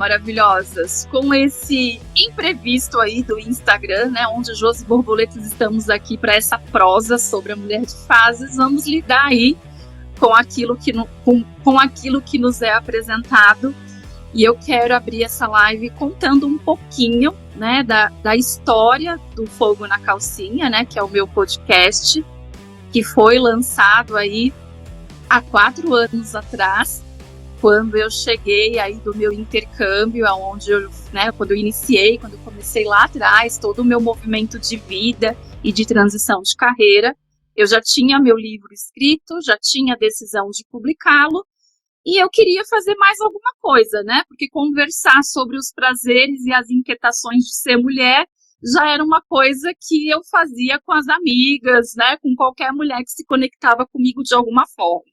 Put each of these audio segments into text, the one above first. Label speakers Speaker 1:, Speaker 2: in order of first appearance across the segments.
Speaker 1: maravilhosas, com esse imprevisto aí do Instagram, né, onde Josi Borboletas estamos aqui para essa prosa sobre a mulher de fases, vamos lidar aí com aquilo que nos é apresentado. E eu quero abrir essa live contando um pouquinho, né, da história do Fogo na Calcinha, né, que é o meu podcast, que foi lançado aí há 4 anos atrás, quando eu cheguei aí do meu intercâmbio, aonde eu, né, quando eu comecei lá atrás, todo o meu movimento de vida e de transição de carreira, eu já tinha meu livro escrito, já tinha a decisão de publicá-lo, e eu queria fazer mais alguma coisa, né? Porque conversar sobre os prazeres e as inquietações de ser mulher já era uma coisa que eu fazia com as amigas, né? Com qualquer mulher que se conectava comigo de alguma forma.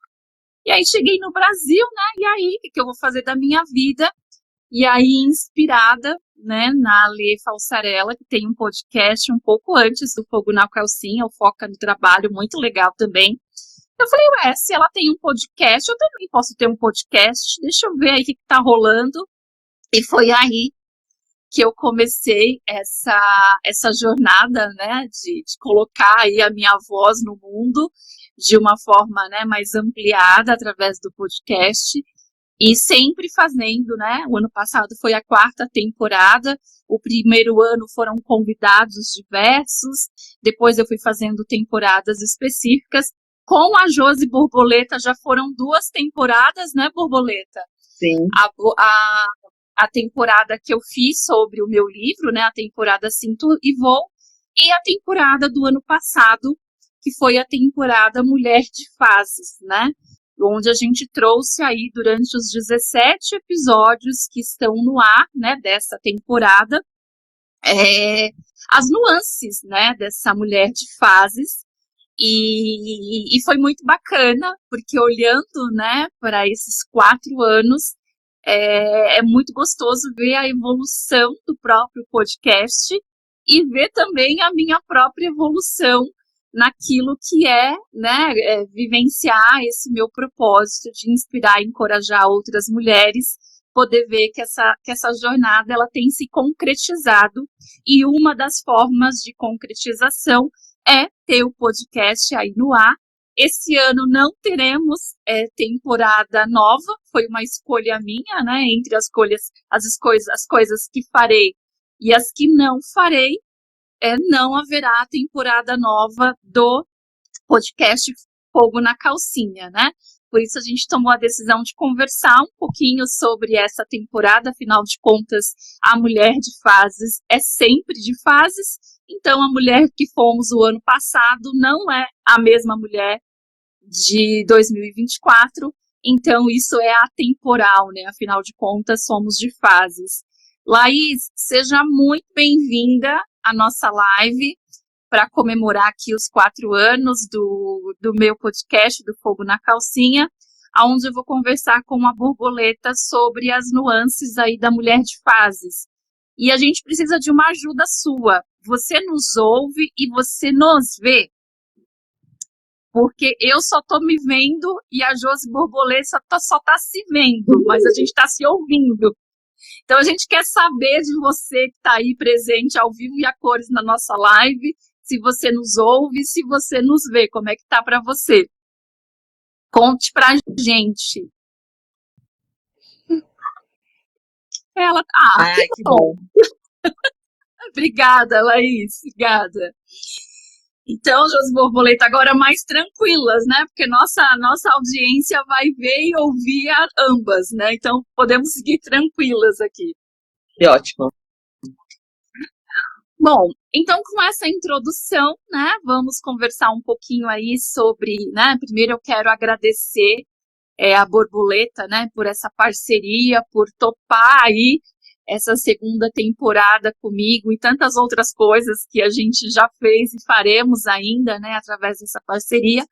Speaker 1: E aí cheguei no Brasil, né? E aí, o que eu vou fazer da minha vida? E aí, inspirada, né, na Lê Falsarella, que tem um podcast um pouco antes do Fogo na Calcinha, o Foca no Trabalho, muito legal também. Eu falei, se ela tem um podcast, eu também posso ter um podcast, deixa eu ver aí o que tá rolando. E foi aí que eu comecei essa jornada, né, de colocar aí a minha voz no mundo de uma forma, né, mais ampliada através do podcast. E sempre fazendo, né, o ano passado foi a 4ª temporada, o primeiro ano foram convidados diversos, depois eu fui fazendo temporadas específicas. Com a Josi Borboleta já foram 2 temporadas, né, Borboleta?
Speaker 2: Sim.
Speaker 1: A temporada que eu fiz sobre o meu livro, né, a temporada Sinto e Vou, e a temporada do ano passado, que foi a temporada Mulher de Fases, né, onde a gente trouxe aí durante os 17 episódios que estão no ar, né, dessa temporada, as nuances, né, dessa mulher de fases. E foi muito bacana, porque olhando, né, para esses 4 anos, é muito gostoso ver a evolução do próprio podcast e ver também a minha própria evolução naquilo que né, vivenciar esse meu propósito de inspirar e encorajar outras mulheres, poder ver que essa jornada ela tem se concretizado, e uma das formas de concretização é ter o podcast aí no ar. Esse ano não teremos temporada nova, foi uma escolha minha, né, entre as coisas que farei e as que não farei, não haverá temporada nova do podcast Fogo na Calcinha, né? Por isso a gente tomou a decisão de conversar um pouquinho sobre essa temporada, afinal de contas, a mulher de fases é sempre de fases, então a mulher que fomos o ano passado não é a mesma mulher de 2024, então isso é atemporal, né? Afinal de contas, somos de fases. Laís, seja muito bem-vinda à nossa live para comemorar aqui os 4 anos do meu podcast, do Fogo na Calcinha, onde eu vou conversar com a Borboleta sobre as nuances aí da mulher de fases. E a gente precisa de uma ajuda sua. Você nos ouve e você nos vê? Porque eu só estou me vendo e a Josi Borboleta só tá se vendo, mas a gente está se ouvindo. Então a gente quer saber de você que está aí presente ao vivo e a cores na nossa live, se você nos ouve, se você nos vê, como é que tá para você? Conte pra gente. Ela,
Speaker 2: que bom.
Speaker 1: Obrigada, Laís, obrigada. Então, Josi Borboleta, agora mais tranquilas, né? Porque nossa audiência vai ver e ouvir ambas, né? Então, podemos seguir tranquilas aqui.
Speaker 2: Que ótimo.
Speaker 1: Bom, então com essa introdução, né, vamos conversar um pouquinho aí sobre, né, primeiro eu quero agradecer a Borboleta, né, por essa parceria, por topar aí essa 2ª temporada comigo e tantas outras coisas que a gente já fez e faremos ainda, né, através dessa parceria,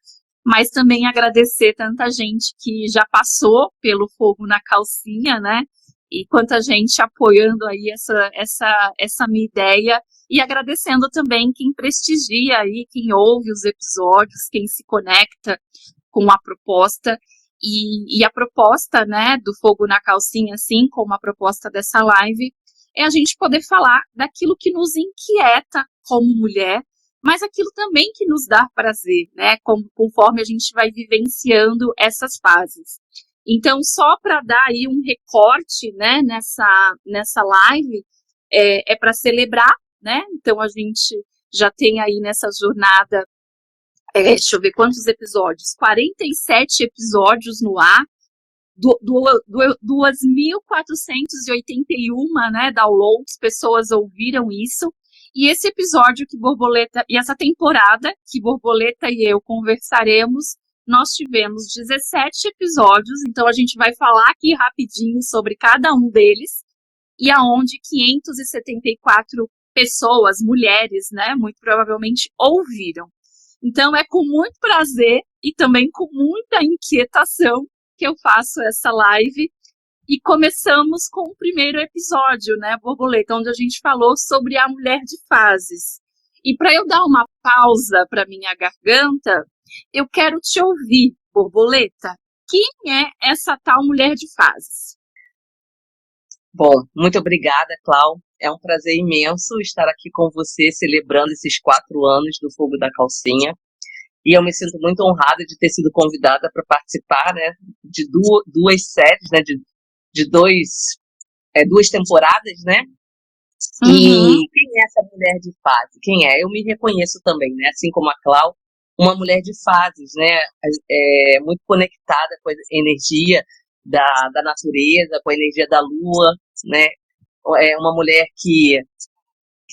Speaker 1: mas também agradecer tanta gente que já passou pelo Fogo na Calcinha, né, e quanta gente apoiando aí essa minha ideia, e agradecendo também quem prestigia aí, quem ouve os episódios, quem se conecta com a proposta. E a proposta, né, do Fogo na Calcinha, assim como a proposta dessa live, é a gente poder falar daquilo que nos inquieta como mulher, mas aquilo também que nos dá prazer, né, conforme a gente vai vivenciando essas fases. Então, só para dar aí um recorte, né, nessa live, é para celebrar, né, então a gente já tem aí nessa jornada, deixa eu ver quantos episódios, 47 episódios no ar, 2.481, né, downloads, pessoas ouviram isso, e esse episódio que Borboleta, e essa temporada que Borboleta e eu conversaremos, nós tivemos 17 episódios, então a gente vai falar aqui rapidinho sobre cada um deles, e aonde 574 pessoas, mulheres, né, muito provavelmente ouviram. Então é com muito prazer e também com muita inquietação que eu faço essa live, e começamos com o primeiro episódio, né, Borboleta, onde a gente falou sobre a mulher de fases. E para eu dar uma pausa para minha garganta, eu quero te ouvir, Borboleta. Quem é essa tal mulher de fases?
Speaker 2: Bom, muito obrigada, Clau. É um prazer imenso estar aqui com você, celebrando esses 4 anos do Fogo da Calcinha. E eu me sinto muito honrada de ter sido convidada para participar, né, de duas séries, né, de duas temporadas, né?
Speaker 1: Uhum.
Speaker 2: E quem é essa mulher de fase? Quem é? Eu me reconheço também, né? Assim como a Clau, uma mulher de fases, né? Muito conectada com a energia da natureza, com a energia da lua, né? É uma mulher que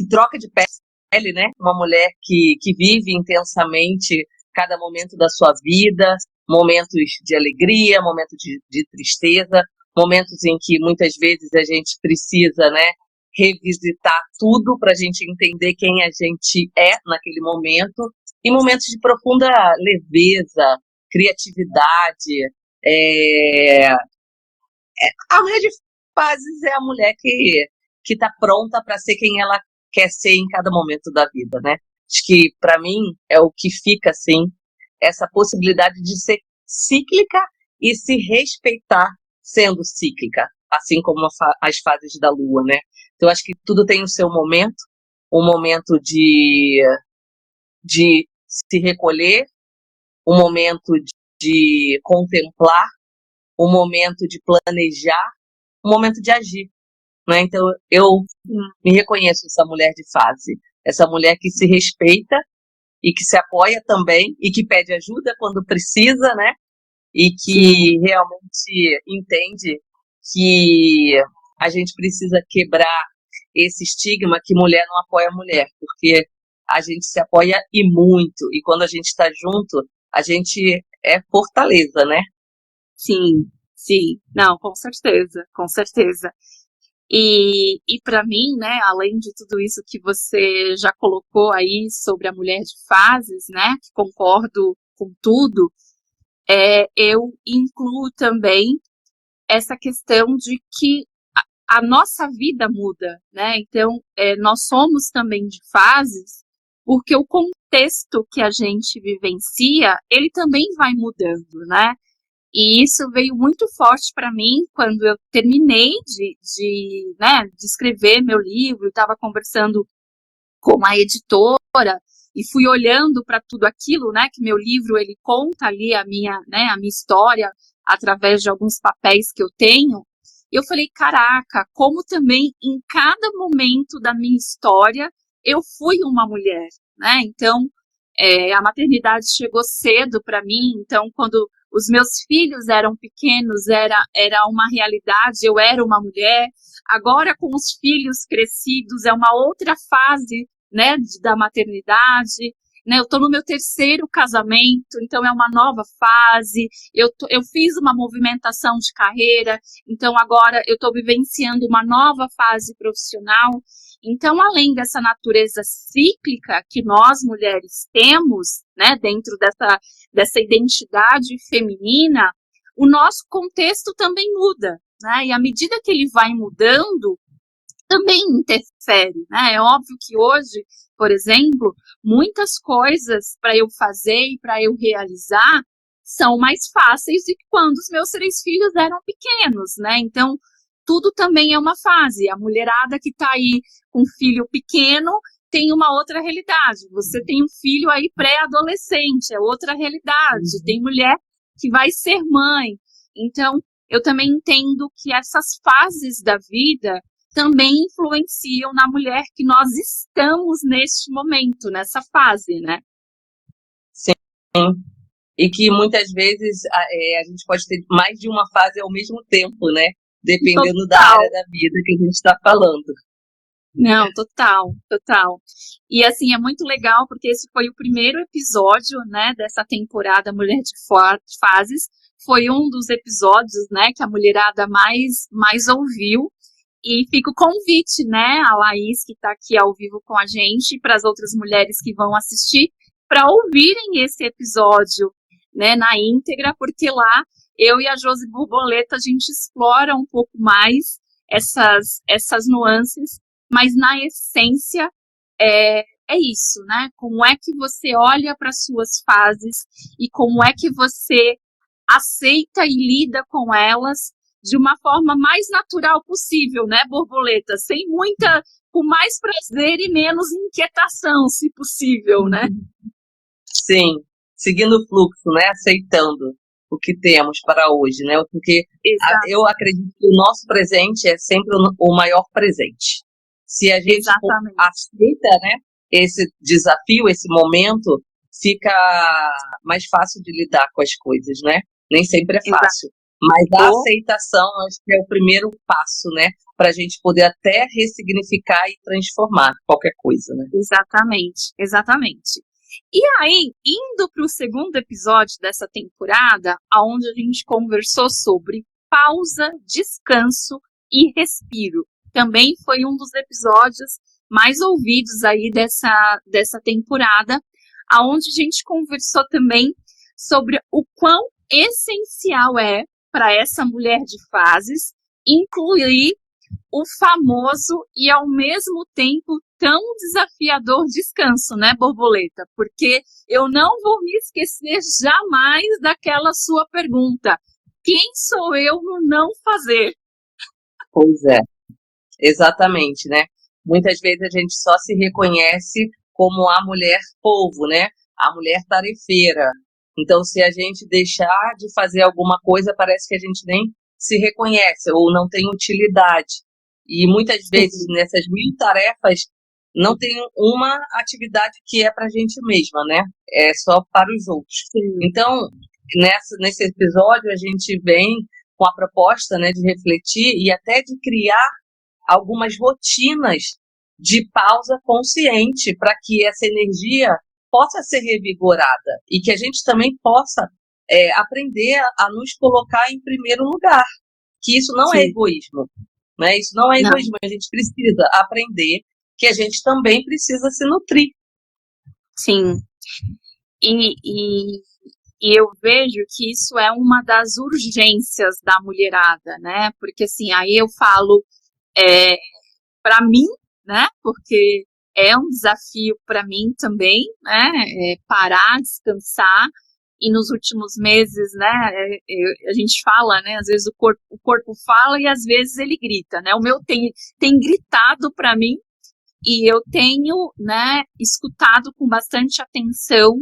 Speaker 2: troca de pele, né? Uma mulher que vive intensamente cada momento da sua vida, momentos de alegria, momentos de tristeza, momentos em que muitas vezes a gente precisa, né, revisitar tudo para a gente entender quem a gente é naquele momento, e momentos de profunda leveza, criatividade. A mulher de fases é a mulher que está pronta para ser quem ela quer ser em cada momento da vida, né? Acho que, para mim, é o que fica, assim, essa possibilidade de ser cíclica e se respeitar sendo cíclica, assim como as fases da lua, né? Então, acho que tudo tem o seu momento, um momento de se recolher, um momento de contemplar, um momento de planejar, um momento de agir, né? Então, eu me reconheço essa mulher de fase, essa mulher que se respeita e que se apoia também e que pede ajuda quando precisa, né? E que realmente entende que a gente precisa quebrar esse estigma que mulher não apoia mulher, porque a gente se apoia e muito, e quando a gente está junto, a gente é fortaleza, né?
Speaker 1: Sim, não, com certeza, com certeza. E para mim, né, além de tudo isso que você já colocou aí sobre a mulher de fases, né, que concordo com tudo, eu incluo também essa questão de que a nossa vida muda, né, então nós somos também de fases, porque o contexto que a gente vivencia, ele também vai mudando, né, e isso veio muito forte para mim quando eu terminei né, de escrever meu livro, estava conversando com a editora e fui olhando para tudo aquilo, né, que meu livro ele conta ali a minha história através de alguns papéis que eu tenho. E eu falei, caraca, como também em cada momento da minha história eu fui uma mulher, né? Então, a maternidade chegou cedo para mim, então quando os meus filhos eram pequenos, era uma realidade, eu era uma mulher. Agora, com os filhos crescidos, é uma outra fase, né, da maternidade. Né, eu estou no meu 3º casamento, então é uma nova fase. Eu fiz uma movimentação de carreira, então agora eu estou vivenciando uma nova fase profissional. Então, além dessa natureza cíclica que nós mulheres temos, né, dentro dessa identidade feminina, o nosso contexto também muda, né? E à medida que ele vai mudando, também interfere, né? É óbvio que hoje, por exemplo, muitas coisas para eu fazer e para eu realizar são mais fáceis do que quando os meus 3 filhos eram pequenos, né? Então, tudo também é uma fase. A mulherada que está aí com filho pequeno tem uma outra realidade. Você tem um filho aí pré-adolescente, é outra realidade. Tem mulher que vai ser mãe. Então, eu também entendo que essas fases da vida também influenciam na mulher que nós estamos neste momento, nessa fase, né?
Speaker 2: Sim. E que muitas vezes a gente pode ter mais de uma fase ao mesmo tempo, né? Dependendo da área da vida que a gente está falando.
Speaker 1: Não, total. E assim, é muito legal porque esse foi o primeiro episódio, né, dessa temporada Mulher de Fases. Foi um dos episódios, né, que a mulherada mais ouviu. E fica o convite, né, a Laís, que está aqui ao vivo com a gente, para as outras mulheres que vão assistir, para ouvirem esse episódio, né, na íntegra, porque lá eu e a Josi Borboleta, a gente explora um pouco mais essas nuances, mas na essência é isso, né? Como é que você olha para as suas fases e como é que você aceita e lida com elas de uma forma mais natural possível, né, Borboleta? Com mais prazer e menos inquietação, se possível, né?
Speaker 2: Sim, seguindo o fluxo, né? Aceitando o que temos para hoje, né? Porque eu acredito que o nosso presente é sempre o maior presente. Se a gente aceita, né, esse desafio, esse momento, fica mais fácil de lidar com as coisas, né? Nem sempre é fácil. Mas a aceitação, acho que é o primeiro passo, né? Para a gente poder até ressignificar e transformar qualquer coisa, né?
Speaker 1: Exatamente. E aí, indo para o segundo episódio dessa temporada, onde a gente conversou sobre pausa, descanso e respiro. Também foi um dos episódios mais ouvidos aí dessa temporada, onde a gente conversou também sobre o quão essencial é para essa mulher de fases incluir o famoso e ao mesmo tempo tão desafiador descanso, né, Borboleta? Porque eu não vou me esquecer jamais daquela sua pergunta: quem sou eu no não fazer?
Speaker 2: Pois é, exatamente, né? Muitas vezes a gente só se reconhece como a mulher polvo, né? A mulher tarefeira. Então, se a gente deixar de fazer alguma coisa, parece que a gente nem se reconhece ou não tem utilidade. E muitas vezes, nessas 1000 tarefas, não tem uma atividade que é para a gente mesma, né? É só para os outros.
Speaker 1: Sim.
Speaker 2: Então, nesse episódio, a gente vem com a proposta, né, de refletir e até de criar algumas rotinas de pausa consciente para que essa energia possa ser revigorada e que a gente também possa aprender a nos colocar em primeiro lugar, que isso não é egoísmo, né? Isso não é egoísmo, a gente precisa aprender que a gente também precisa se nutrir.
Speaker 1: Sim, e eu vejo que isso é uma das urgências da mulherada, né? Porque assim, aí eu falo para mim, né? Porque é um desafio para mim também, né? Parar, descansar. E nos últimos meses, né? A gente fala, né? Às vezes o corpo fala e às vezes ele grita, né? O meu tem gritado para mim e eu tenho, né? Escutado com bastante atenção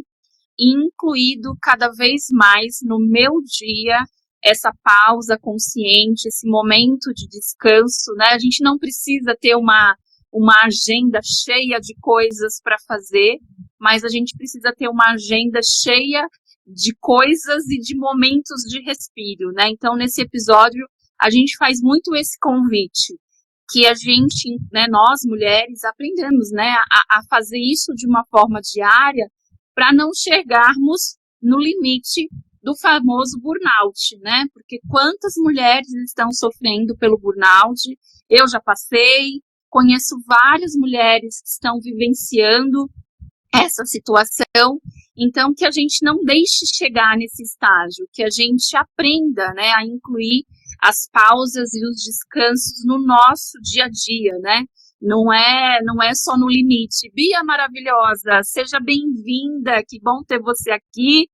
Speaker 1: e incluído cada vez mais no meu dia essa pausa consciente, esse momento de descanso, né? A gente não precisa ter uma agenda cheia de coisas para fazer, mas a gente precisa ter uma agenda cheia de coisas e de momentos de respiro, né? Então, nesse episódio, a gente faz muito esse convite, que a gente, né, nós mulheres, aprendemos, né, a fazer isso de uma forma diária para não chegarmos no limite do famoso burnout, né? Porque quantas mulheres estão sofrendo pelo burnout? Eu já passei, conheço várias mulheres que estão vivenciando essa situação, então que a gente não deixe chegar nesse estágio, que a gente aprenda, né, a incluir as pausas e os descansos no nosso dia a dia, né? Não é só no limite. Bia maravilhosa, seja bem-vinda, que bom ter você aqui.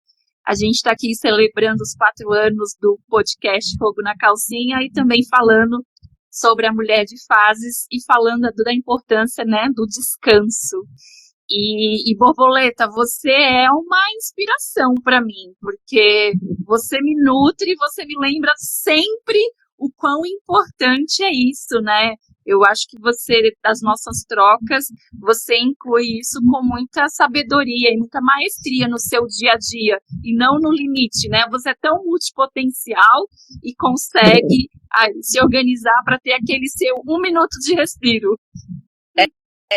Speaker 1: A gente está aqui celebrando os 4 anos do podcast Fogo na Calcinha e também falando sobre a mulher de fases e falando da importância, né, do descanso. E Borboleta, você é uma inspiração para mim, porque você me nutre, você me lembra sempre o quão importante é isso, né? Eu acho que você, das nossas trocas, você inclui isso com muita sabedoria e muita maestria no seu dia a dia, e não no limite, né? Você é tão multipotencial e consegue se organizar para ter aquele seu 1 minuto de respiro.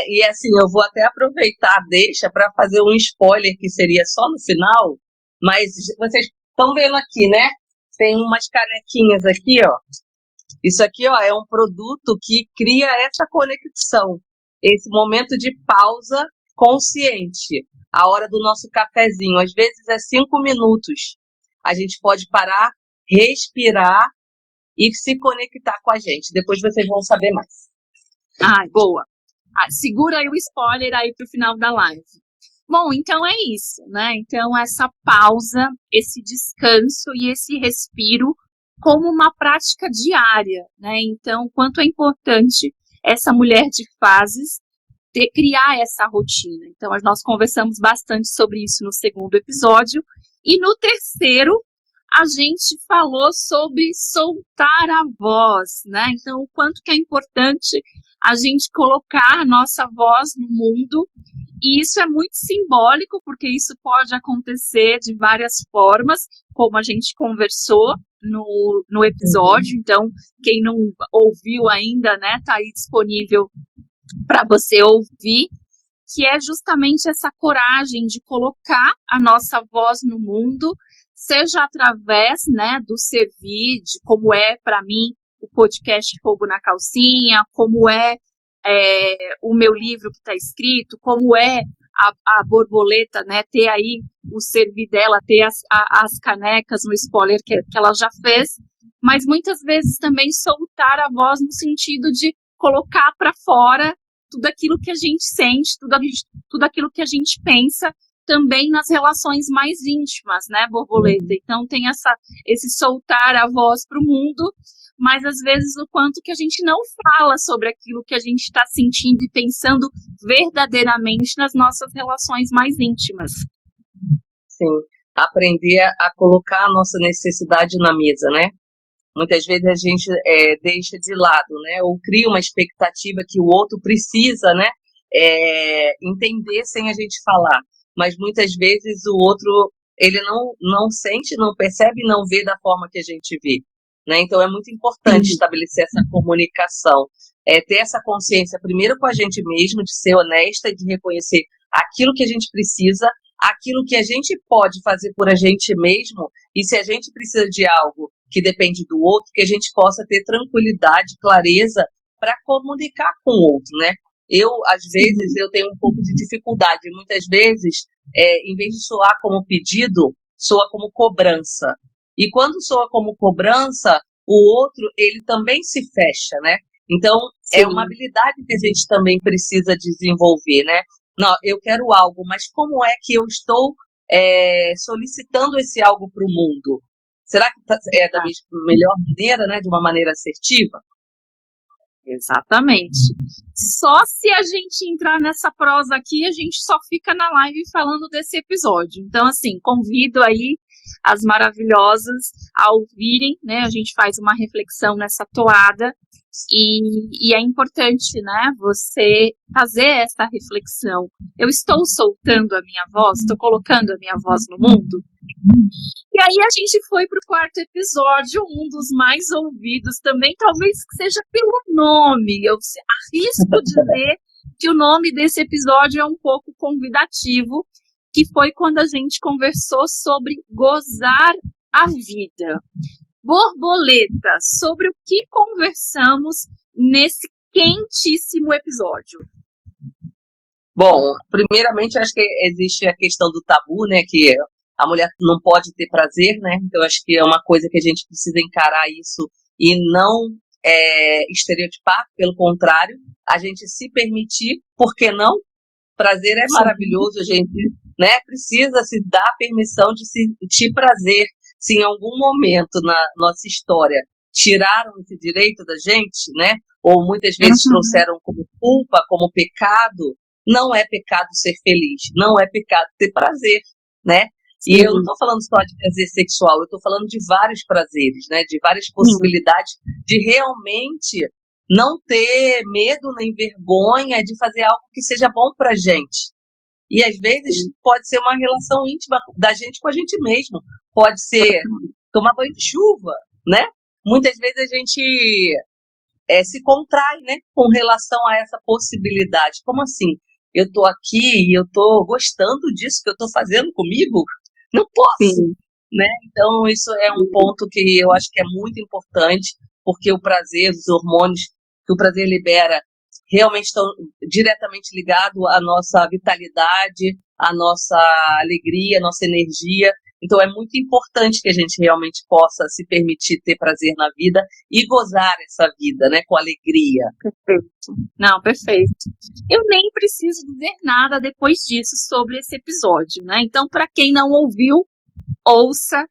Speaker 2: E assim, eu vou até aproveitar, deixa, para fazer um spoiler que seria só no final, mas vocês estão vendo aqui, né? Tem umas canequinhas aqui, ó. Isso aqui, ó, é um produto que cria essa conexão, esse momento de pausa consciente, a hora do nosso cafezinho. Às vezes é 5 minutos. A gente pode parar, respirar e se conectar com a gente. Depois vocês vão saber mais.
Speaker 1: Ai, boa. Segura aí o spoiler aí pro final da live. Bom, então é isso, né? Então essa pausa, esse descanso e esse respiro como uma prática diária, né? Então, quanto é importante essa mulher de fases criar essa rotina. Então, nós conversamos bastante sobre isso no 2º episódio. E no 3º, a gente falou sobre soltar a voz, né? Então, o quanto que é importante a gente colocar a nossa voz no mundo, e isso é muito simbólico, porque isso pode acontecer de várias formas, como a gente conversou no episódio. Então, quem não ouviu ainda, né, tá aí disponível para você ouvir, que é justamente essa coragem de colocar a nossa voz no mundo, seja através, né, do servir, de como é para mim o podcast Fogo na Calcinha, como é o meu livro que está escrito, como é a Borboleta, né, ter aí o servir dela, ter as canecas no spoiler que ela já fez, mas muitas vezes também soltar a voz no sentido de colocar para fora tudo aquilo que a gente sente, tudo aquilo que a gente pensa, também nas relações mais íntimas, né, Borboleta? Então tem esse soltar a voz para o mundo, mas às vezes o quanto que a gente não fala sobre aquilo que a gente está sentindo e pensando verdadeiramente nas nossas relações mais íntimas.
Speaker 2: Sim, aprender a colocar a nossa necessidade na mesa, né? Muitas vezes a gente deixa de lado, né? Ou cria uma expectativa que o outro precisa, né? Entender sem a gente falar. Mas muitas vezes o outro, ele não sente, não percebe, não vê da forma que a gente vê, né? Então é muito importante estabelecer essa comunicação, ter essa consciência primeiro com a gente mesmo, de ser honesta e de reconhecer aquilo que a gente precisa, aquilo que a gente pode fazer por a gente mesmo, e se a gente precisa de algo que depende do outro, que a gente possa ter tranquilidade, clareza para comunicar com o outro, né? Às vezes, eu tenho um pouco de dificuldade. Muitas vezes, em vez de soar como pedido, soa como cobrança. E quando soa como cobrança, o outro, ele também se fecha, né? Então, sim, é uma habilidade que a gente também precisa desenvolver, né? Não, eu quero algo, mas como é que eu estou solicitando esse algo para o mundo? Será que é da melhor maneira, né? De uma maneira assertiva?
Speaker 1: Exatamente. Só se a gente entrar nessa prosa aqui, a gente só fica na live falando desse episódio. Então, assim, convido aí as maravilhosas a ouvirem, né? A gente faz uma reflexão nessa toada e é importante, né? Você fazer essa reflexão. Eu estou soltando a minha voz, estou colocando a minha voz no mundo? E aí a gente foi para o 4º episódio, um dos mais ouvidos também, talvez seja pelo nome. Eu arrisco dizer que o nome desse episódio é um pouco convidativo, que foi quando a gente conversou sobre gozar a vida. Borboleta, sobre o que conversamos nesse quentíssimo episódio?
Speaker 2: Bom, primeiramente, acho que existe a questão do tabu, né, que a mulher não pode ter prazer, né, então acho que é uma coisa que a gente precisa encarar isso e não estereotipar, pelo contrário, a gente se permitir, por que não? Prazer é maravilhoso, a gente, né, precisa se dar permissão de sentir prazer. Se em algum momento na nossa história tiraram esse direito da gente, né, ou muitas vezes trouxeram como culpa, como pecado, não é pecado ser feliz, não é pecado ter prazer, né? E eu não estou falando só de prazer sexual, eu estou falando de vários prazeres, né, de várias possibilidades de realmente não ter medo nem vergonha de fazer algo que seja bom pra gente. E às vezes pode ser uma relação íntima da gente com a gente mesmo. Pode ser tomar banho de chuva, né? Muitas vezes a gente se contrai, né, com relação a essa possibilidade. Como assim? Eu tô aqui e eu tô gostando disso que eu tô fazendo comigo? Não posso, né? Então isso é um ponto que eu acho que é muito importante, porque o prazer, os hormônios que o prazer libera realmente estão diretamente ligados à nossa vitalidade, à nossa alegria, à nossa energia. Então é muito importante que a gente realmente possa se permitir ter prazer na vida e gozar essa vida, né, com alegria.
Speaker 1: Perfeito. Não, perfeito. Eu nem preciso dizer nada depois disso sobre esse episódio, né? Então, para quem não ouviu, ouça.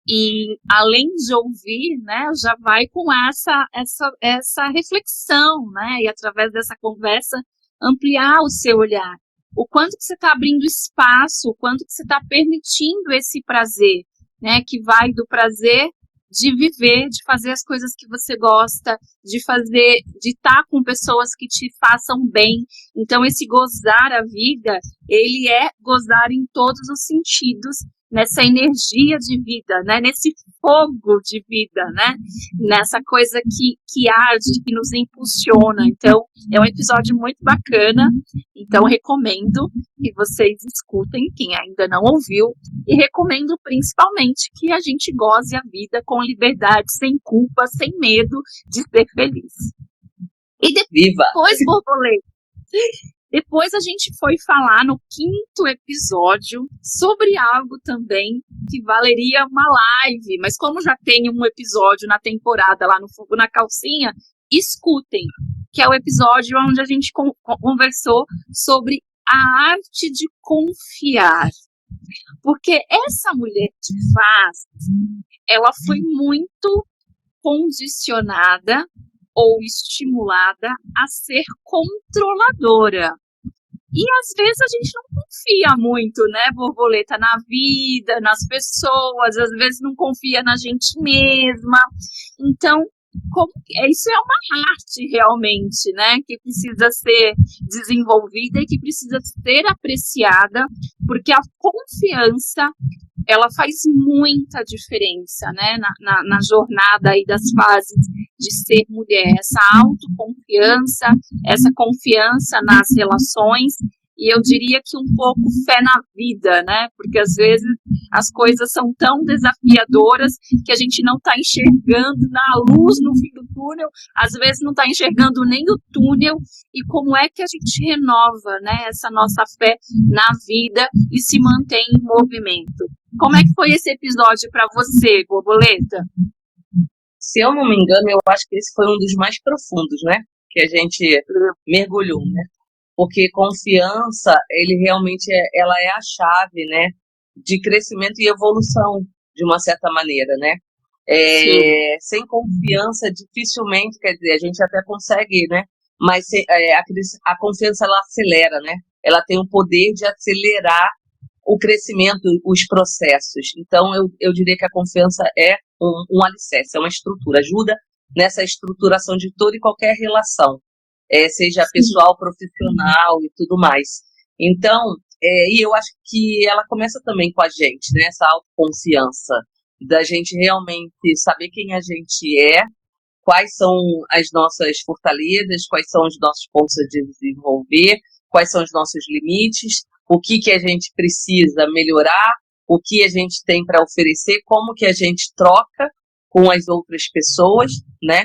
Speaker 1: E além de ouvir, né, já vai com essa reflexão, né, e através dessa conversa ampliar o seu olhar. O quanto que você está abrindo espaço, o quanto que você está permitindo esse prazer, né, que vai do prazer de viver, de fazer as coisas que você gosta, de estar com pessoas que te façam bem. Então, esse gozar a vida, ele é gozar em todos os sentidos, nessa energia de vida, né? Nesse fogo de vida, né? Nessa coisa que arde, que nos impulsiona. Então, é um episódio muito bacana. Então, recomendo que vocês escutem, quem ainda não ouviu, e recomendo principalmente que a gente goze a vida com liberdade, sem culpa, sem medo de ser feliz. E depois, borboleta. Depois a gente foi falar no 5º episódio sobre algo também que valeria uma live, mas como já tem um episódio na temporada lá no Fogo na Calcinha, escutem, que é o episódio onde a gente conversou sobre a arte de confiar. Porque essa mulher de fases, ela foi muito condicionada ou estimulada a ser controladora. E às vezes a gente não confia muito, né, borboleta, na vida, nas pessoas, às vezes não confia na gente mesma. Então, isso é uma arte realmente, né, que precisa ser desenvolvida e que precisa ser apreciada, porque a confiança, ela faz muita diferença, né, na jornada aí das fases de ser mulher, essa autoconfiança, essa confiança nas relações, e eu diria que um pouco fé na vida, né, porque às vezes as coisas são tão desafiadoras que a gente não está enxergando na luz no fim do túnel, às vezes não está enxergando nem o túnel, e como é que a gente renova, né, essa nossa fé na vida e se mantém em movimento. Como é que foi esse episódio para você, borboleta?
Speaker 2: Se eu não me engano, eu acho que esse foi um dos mais profundos, né? Que a gente mergulhou, né? Porque confiança, ela é a chave, né? De crescimento e evolução, de uma certa maneira, né? Sem confiança, dificilmente, quer dizer, a gente até consegue, né? Mas a confiança, ela acelera, né? Ela tem o poder de acelerar o crescimento, os processos. Então, eu diria que a confiança é um alicerce, é uma estrutura, ajuda nessa estruturação de toda e qualquer relação, seja pessoal, profissional e tudo mais. Então, e eu acho que ela começa também com a gente, né, essa autoconfiança, da gente realmente saber quem a gente é, quais são as nossas fortalezas, quais são os nossos pontos a desenvolver, quais são os nossos limites, o que a gente precisa melhorar, o que a gente tem para oferecer, como que a gente troca com as outras pessoas, né?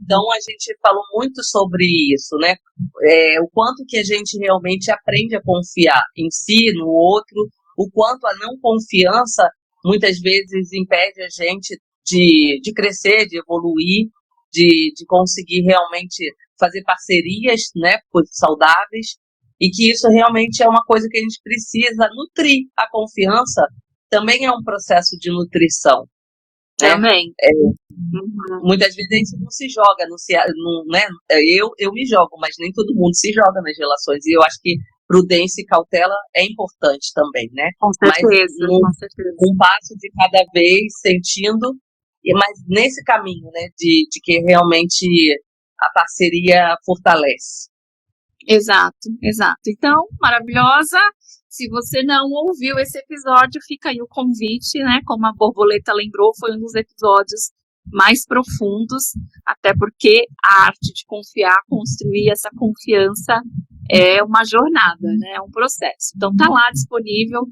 Speaker 2: Então, a gente falou muito sobre isso, né? O quanto que a gente realmente aprende a confiar em si, no outro, o quanto a não confiança muitas vezes impede a gente de crescer, de evoluir, de conseguir realmente fazer parcerias, né, saudáveis, e que isso realmente é uma coisa que a gente precisa nutrir. A confiança também é um processo de nutrição, né?
Speaker 1: Também.
Speaker 2: Muitas vezes a gente não se joga, né? Eu me jogo, mas nem todo mundo se joga nas relações, e eu acho que prudência e cautela é importante também, né?
Speaker 1: Com certeza, com certeza.
Speaker 2: Um passo de cada vez, sentindo, mas nesse caminho, né, de que realmente a parceria fortalece.
Speaker 1: Exato. Então, maravilhosa. Se você não ouviu esse episódio, fica aí o convite, né? Como a Borboleta lembrou, foi um dos episódios mais profundos, até porque a arte de confiar, construir essa confiança é uma jornada, né? É um processo. Então tá lá disponível,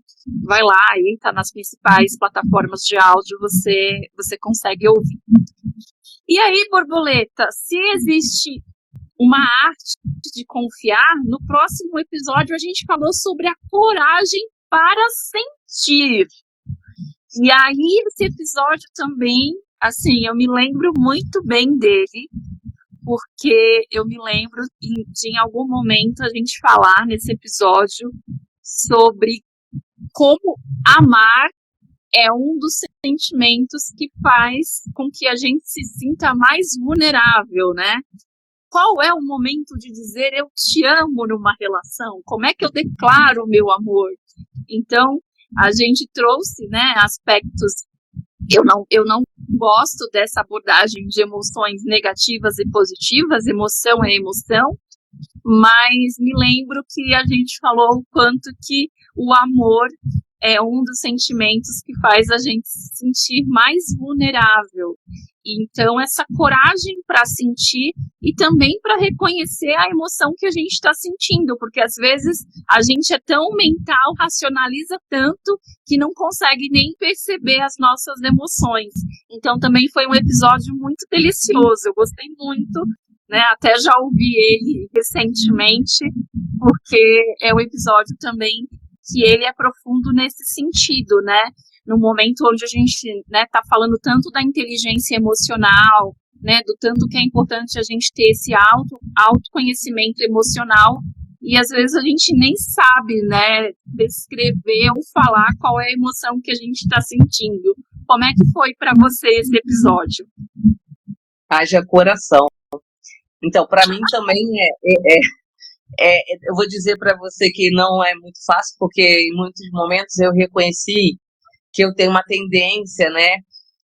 Speaker 1: vai lá aí, tá nas principais plataformas de áudio, você consegue ouvir. E aí, Borboleta, se existe uma arte de confiar, no próximo episódio a gente falou sobre a coragem para sentir. E aí, esse episódio também, assim, eu me lembro muito bem dele, porque eu me lembro de em algum momento a gente falar nesse episódio sobre como amar é um dos sentimentos que faz com que a gente se sinta mais vulnerável, né? Qual é o momento de dizer eu te amo numa relação? Como é que eu declaro o meu amor? Então, a gente trouxe, né, aspectos. Eu não gosto dessa abordagem de emoções negativas e positivas, emoção é emoção, mas me lembro que a gente falou o quanto que o amor é um dos sentimentos que faz a gente se sentir mais vulnerável. Então, essa coragem para sentir e também para reconhecer a emoção que a gente está sentindo, porque às vezes a gente é tão mental, racionaliza tanto, que não consegue nem perceber as nossas emoções. Então, também foi um episódio muito delicioso, eu gostei muito, né? Até já ouvi ele recentemente, porque é um episódio também que ele é profundo nesse sentido, né? No momento onde a gente, né, tá falando tanto da inteligência emocional, né, do tanto que é importante a gente ter esse autoconhecimento emocional, e às vezes a gente nem sabe, né, descrever ou falar qual é a emoção que a gente está sentindo. Como é que foi para você esse episódio?
Speaker 2: Haja coração. Então, para mim também eu vou dizer para você que não é muito fácil, porque em muitos momentos eu reconheci que eu tenho uma tendência, né,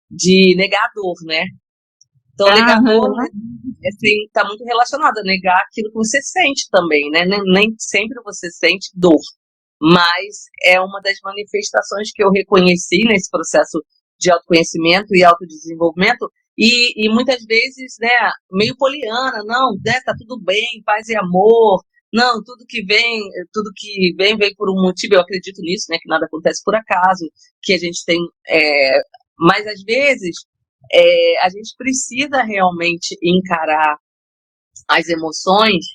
Speaker 2: de negar a dor, né? Então, negar a dor, assim, está muito relacionado a negar aquilo que você sente também, né? Nem sempre você sente dor, mas é uma das manifestações que eu reconheci nesse processo de autoconhecimento e autodesenvolvimento, e muitas vezes, né, meio poliana, não, né, tá tudo bem, paz e amor, não, tudo que vem por um motivo. Eu acredito nisso, né, que nada acontece por acaso, que a gente tem, mas às vezes a gente precisa realmente encarar as emoções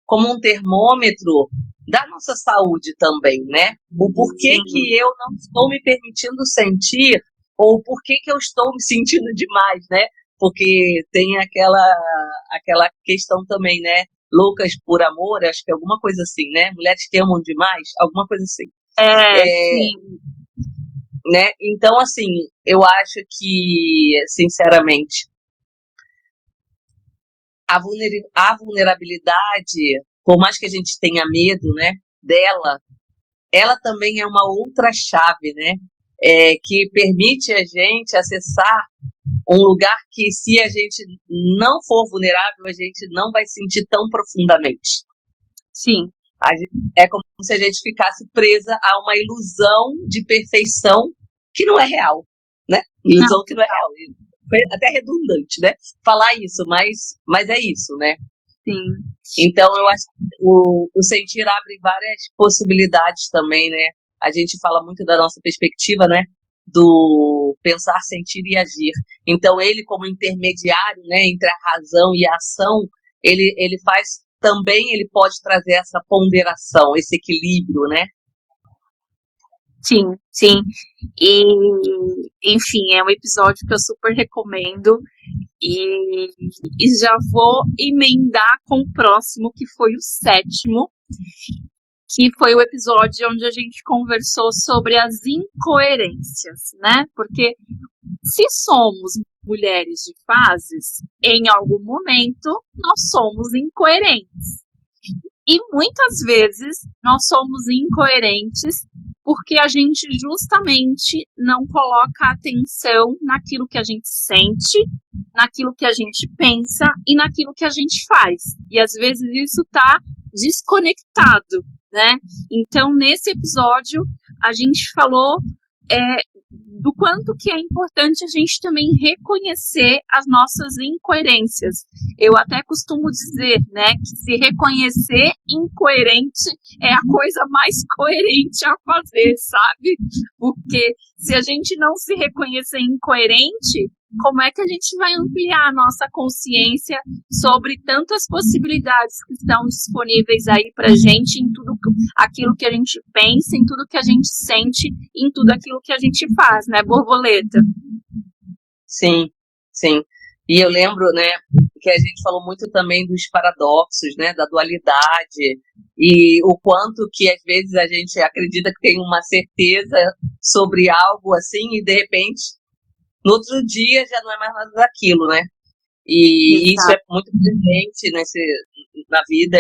Speaker 2: como um termômetro da nossa saúde também, né? O porquê que eu não estou me permitindo sentir, ou porquê que eu estou me sentindo demais, né? Porque tem aquela questão também, né? Loucas por amor, acho que é alguma coisa assim, né? Mulheres que amam demais, alguma coisa assim.
Speaker 1: Sim.
Speaker 2: Né? Então, assim, eu acho que, sinceramente, a vulnerabilidade, por mais que a gente tenha medo, né, dela, ela também é uma outra chave, né, que permite a gente acessar um lugar que, se a gente não for vulnerável, a gente não vai sentir tão profundamente.
Speaker 1: Sim.
Speaker 2: É como se a gente ficasse presa a uma ilusão de perfeição que não é real, né? Ilusão que não é real. Foi até redundante, né? Falar isso, mas é isso, né?
Speaker 1: Sim.
Speaker 2: Então, eu acho que o sentir abre várias possibilidades também, né? A gente fala muito da nossa perspectiva, né? Do pensar, sentir e agir. Então, ele, como intermediário, né, entre a razão e a ação, ele faz também, ele pode trazer essa ponderação, esse equilíbrio, né?
Speaker 1: Sim, sim. E, enfim, é um episódio que eu super recomendo. E já vou emendar com o próximo, que foi o 7º, que foi o episódio onde a gente conversou sobre as incoerências, né? Porque se somos mulheres de fases, em algum momento nós somos incoerentes. E muitas vezes nós somos incoerentes porque a gente justamente não coloca atenção naquilo que a gente sente, naquilo que a gente pensa e naquilo que a gente faz. E às vezes isso está desconectado, né? Então, nesse episódio, a gente falou do quanto que é importante a gente também reconhecer as nossas incoerências. Eu até costumo dizer, né, que se reconhecer incoerente é a coisa mais coerente a fazer, sabe? Porque se a gente não se reconhecer incoerente, como é que a gente vai ampliar a nossa consciência sobre tantas possibilidades que estão disponíveis aí pra gente, em tudo aquilo que a gente pensa, em tudo que a gente sente, em tudo aquilo que a gente faz, né, Borboleta?
Speaker 2: Sim, sim. E eu lembro, né, que a gente falou muito também dos paradoxos, né, da dualidade, e o quanto que às vezes a gente acredita que tem uma certeza sobre algo assim, e de repente no outro dia já não é mais nada daquilo, né? E isso é muito presente na vida,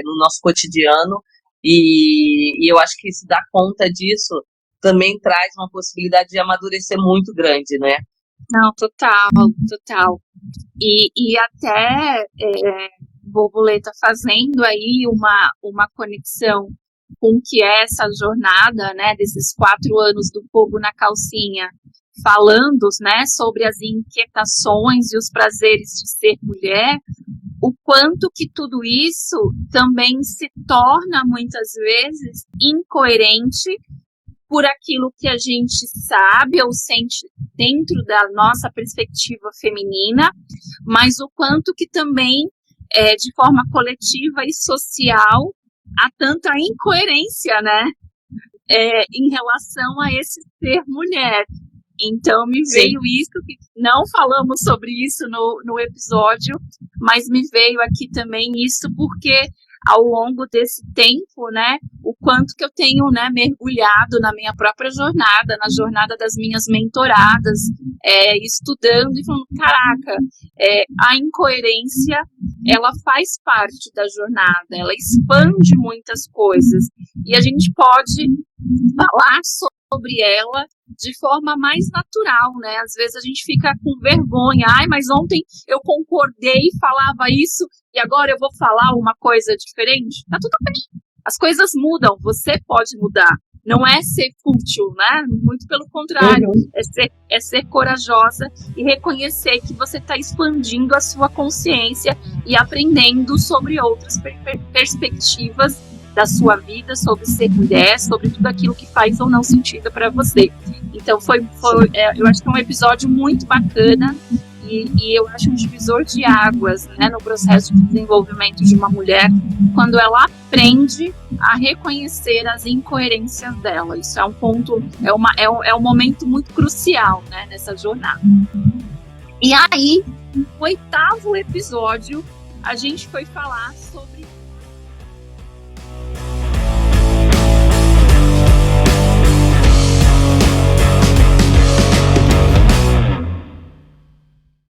Speaker 2: no nosso cotidiano, e eu acho que se dar conta disso também traz uma possibilidade de amadurecer muito grande, né?
Speaker 1: Não, total. E até, Borboleta, fazendo aí uma conexão com o que é essa jornada, né, desses 4 anos do fogo na calcinha, falando, né, sobre as inquietações e os prazeres de ser mulher, o quanto que tudo isso também se torna, muitas vezes, incoerente por aquilo que a gente sabe ou sente dentro da nossa perspectiva feminina, mas o quanto que também, de forma coletiva e social, há tanta incoerência, né, em relação a esse ser mulher. Então me veio isso, que não falamos sobre isso no episódio, mas me veio aqui também isso porque ao longo desse tempo, né, o quanto que eu tenho, né, mergulhado na minha própria jornada, na jornada das minhas mentoradas, estudando e falando, caraca, a incoerência, ela faz parte da jornada, ela expande muitas coisas, e a gente pode falar sobre ela de forma mais natural, né? Às vezes a gente fica com vergonha. Ai, mas ontem eu concordei e falava isso e agora eu vou falar uma coisa diferente. Tá tudo bem. As coisas mudam, você pode mudar. Não é ser fútil, né? Muito pelo contrário. É ser corajosa e reconhecer que você está expandindo a sua consciência e aprendendo sobre outras perspectivas da sua vida, sobre ser mulher, sobre tudo aquilo que faz ou não sentido para você. Então eu acho que é um episódio muito bacana e eu acho um divisor de águas, né, no processo de desenvolvimento de uma mulher, quando ela aprende a reconhecer as incoerências dela. Isso é um ponto, é um momento muito crucial, né, nessa jornada. E aí, no 8º episódio, a gente foi falar sobre